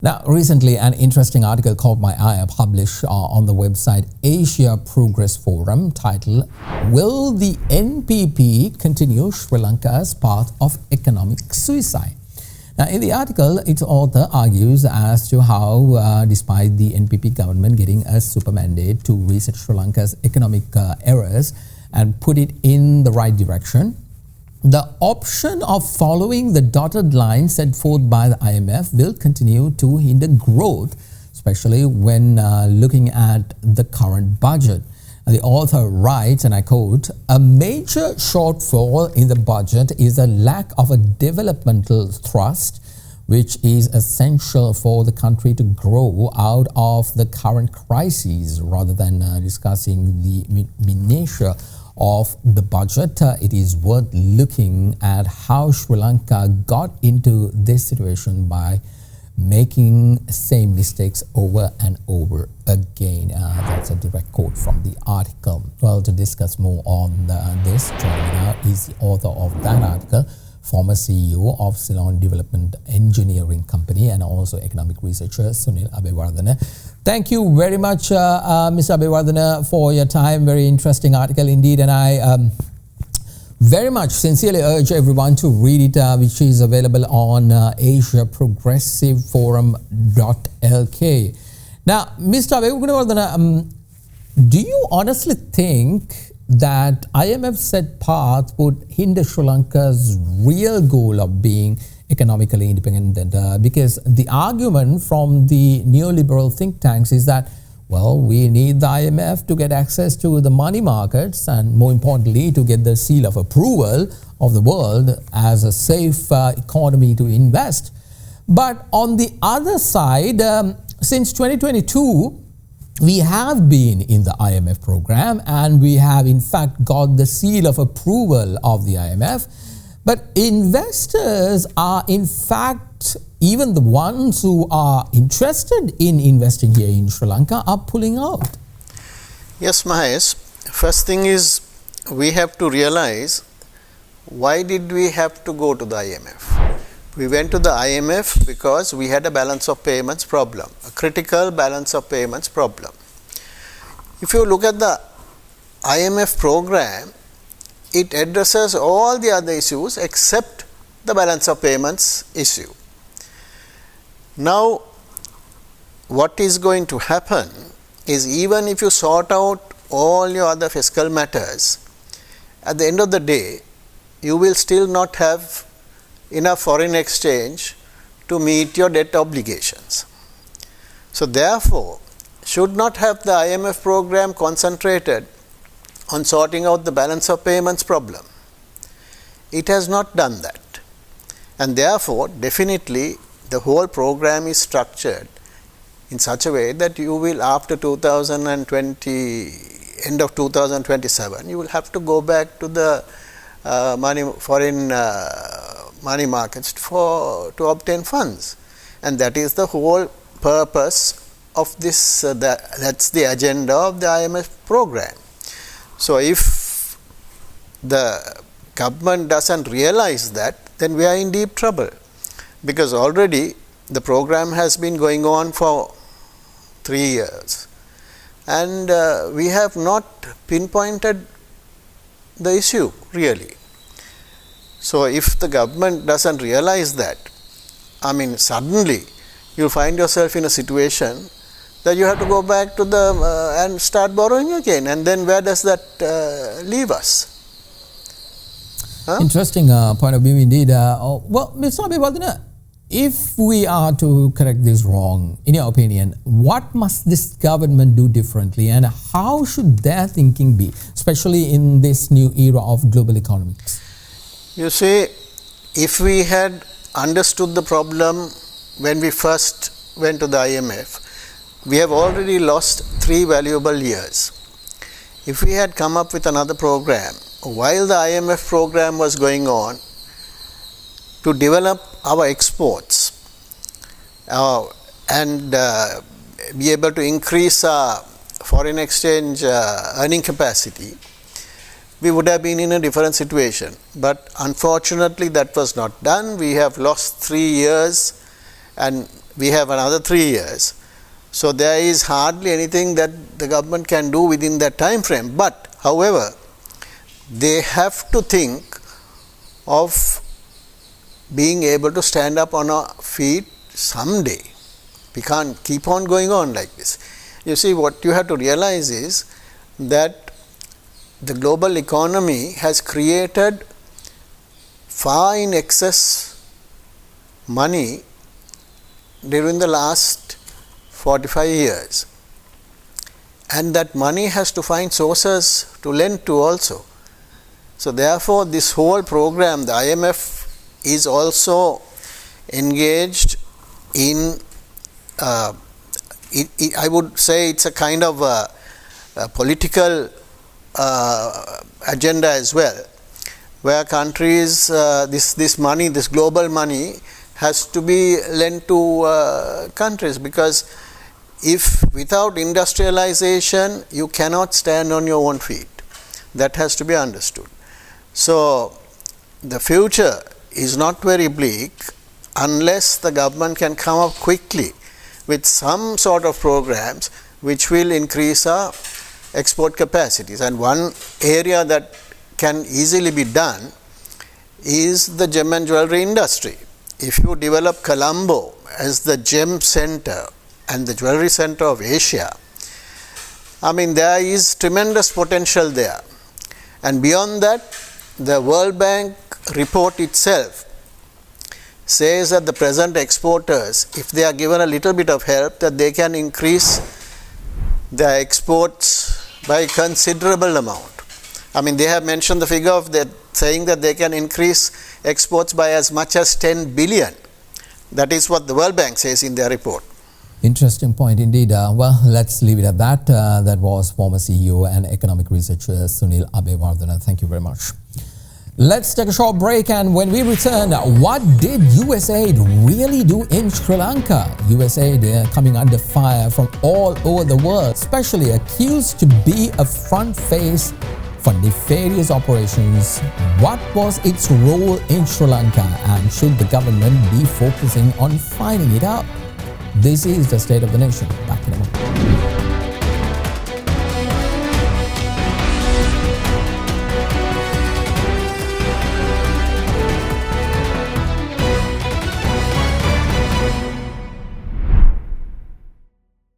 Now, recently, an interesting article caught my eye, published on the website Asia Progress Forum, titled, "Will the NPP continue Sri Lanka's path of economic suicide?" Now, in the article, its author argues as to how, despite the NPP government getting a super mandate to reset Sri Lanka's economic errors and put it in the right direction, the option of following the dotted line set forth by the IMF will continue to hinder growth, especially when looking at the current budget. The author writes, and I quote, "A major shortfall in the budget is a lack of a developmental thrust, which is essential for the country to grow out of the current crises." Rather than discussing the minutiae of the budget, it is worth looking at how Sri Lanka got into this situation by making same mistakes over and over again. That's a direct quote from the article. Well, to discuss more on this, joining me now is the author of that article, former CEO of Ceylon Development Engineering Company and also economic researcher Sunil Abeywardhana. Thank you very much, Mr. Abeywardhana, for your time. Very interesting article indeed, and I very much sincerely urge everyone to read it, which is available on asiaprogressiveforum.lk. Now, Mr. Abeywardhana, do you honestly think that IMF set path would hinder Sri Lanka's real goal of being economically independent? Because the argument from the neoliberal think tanks is that, well, we need the IMF to get access to the money markets and, more importantly, to get the seal of approval of the world as a safe economy to invest. But on the other side, since 2022, we have been in the IMF program and we have in fact got the seal of approval of the IMF. But investors are in fact, even the ones who are interested in investing here in Sri Lanka are pulling out. Yes, Mahieash. First thing is we have to realize, why did we have to go to the IMF? We went to the IMF because we had a balance of payments problem, a critical balance of payments problem. If you look at the IMF program, it addresses all the other issues except the balance of payments issue. Now, what is going to happen is, even if you sort out all your other fiscal matters, at the end of the day, you will still not have enough foreign exchange to meet your debt obligations. So, therefore, should not have the IMF program concentrated on sorting out the balance of payments problem. It has not done that, and therefore, definitely the whole program is structured in such a way that you will, after 2020, end of 2027, you will have to go back to the foreign money markets to obtain funds, and that is the whole purpose of this. That's the agenda of the IMF program. So, if the government doesn't realize that, then we are in deep trouble, because already the program has been going on for 3 years and we have not pinpointed the issue really. So, if the government doesn't realize that, I mean, suddenly you will find yourself in a situation that you have to go back to the and start borrowing again, and then where does that leave us? Interesting point of view indeed. Well, Mr. Abeywardhana, if we are to correct this wrong, in your opinion, what must this government do differently, and how should their thinking be, especially in this new era of global economics? You see, if we had understood the problem when we first went to the IMF, we have already lost 3 valuable years. If we had come up with another program while the IMF program was going on to develop our exports and be able to increase our foreign exchange earning capacity, we would have been in a different situation. But unfortunately, that was not done. We have lost 3 years, and we have another 3 years. So there is hardly anything that the government can do within that time frame. But however, they have to think of being able to stand up on our feet someday. We can't keep on going on like this. You see, what you have to realize is that the global economy has created far in excess money during the last 45 years, and that money has to find sources to lend to also. So therefore, this whole program, the IMF is also engaged in, I would say it's a kind of a political agenda as well, where countries, this money, this global money has to be lent to countries, because if without industrialization you cannot stand on your own feet. That has to be understood. So the future is not very bleak unless the government can come up quickly with some sort of programs which will increase our export capacities. And one area that can easily be done is the gem and jewelry industry. If you develop Colombo as the gem center and the jewelry center of Asia, I mean, there is tremendous potential there. And beyond that, the World Bank report itself says that the present exporters, if they are given a little bit of help, that they can increase their exports by a considerable amount. I mean, they have mentioned the figure of that, saying that they can increase exports by as much as 10 billion. That is what the World Bank says in their report. Interesting point indeed. Well, let's leave it at that. That was former CEO and economic researcher Sunil Abeywardhana. Thank you very much. Let's take a short break, and when we return, what did USAID really do in Sri Lanka? USAID coming under fire from all over the world, especially accused to be a front face for nefarious operations. What was its role in Sri Lanka, and should the government be focusing on finding it out? This is the State of the Nation. Back in a moment.